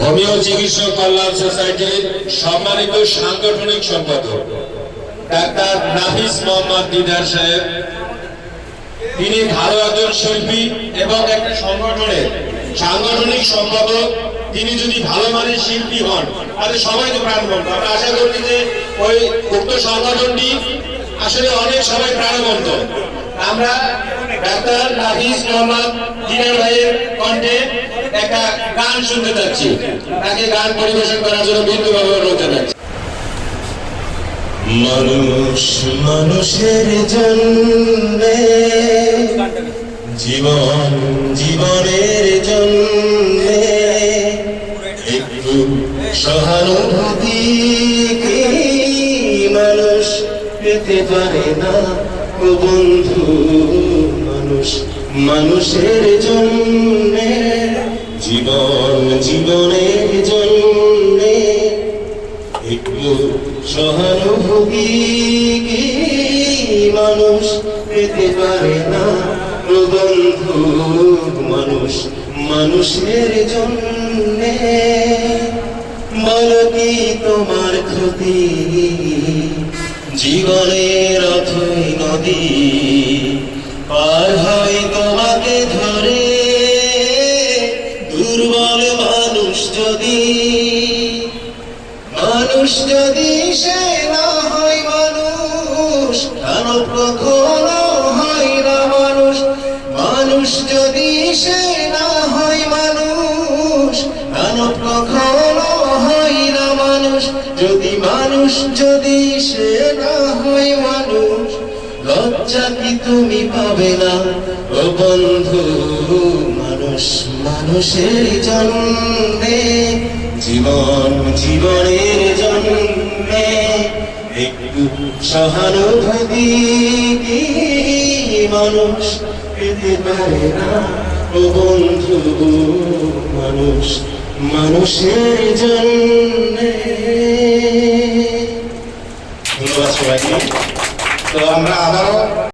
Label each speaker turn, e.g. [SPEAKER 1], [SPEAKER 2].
[SPEAKER 1] Homeo চিকিৎসক কল্যাণ সোসাইটির সম্মানিত সাংগঠনিক সম্পাদক ডাক্তার নাফিস মোহাম্মদ দিদার সাহেব, তিনি ভালো একজন শিল্পী এবং একটা সংগঠনের সাংগঠনিক সম্পাদক। তিনি যদি ভালো মানের শিল্পী হন তাহলে সবাই তো প্রাণবন্ত। আমরা আশা করি যে ওই উক্ত সংগঠনটি আসলে অনেক সবাই প্রাণবন্ত। আমরা ডাক্তার নাফিস মোহাম্মদ দিদার ভাইয়ের কণ্ঠে একটা গান শুনতে যাচ্ছি, তাকে গান পরিবেশন করার জন্য বিন্দুভাবে অনুরোধ জানাচ্ছি।
[SPEAKER 2] মানুষ মানুষের জন্যে, জীবন জীবনের জন্যে একটু সহানুভূতি কি মানুষ পেতে পারে না ও বন্ধু? মানুষ মানুষের জন্যে, জীবন জীবনের জন্যে একটু সহানুভূতি কি মানুষ পেতে পারে না ও বন্ধু? মানুষ মানুষের জন্যে। বলো কি তোমার ক্ষতি? জীবনের অথই নদী পার হয় তোমাকে ধরে দুর্বল মানুষ যদি। মানুষ যদি সে না হয় মানুষ, কেন কখনো হয় না মানুষ? মানুষ যদি সে না হয় মানুষ, কেন কখনো হয় না মানুষ? যদি মানুষ যদি সে না হয় মানুষ, লজ্জা কি তুমি পাবে না ও বন্ধু? মানুষ মানুষের জন্যে, জীবন জীবনের জন্যে একটু সহানুভূতি কি মানুষ পেতে পারে না ও বন্ধু? মানুষ মানুষের জন্যে। ধন্যবাদ সবাইকে। তো আমরা আবারও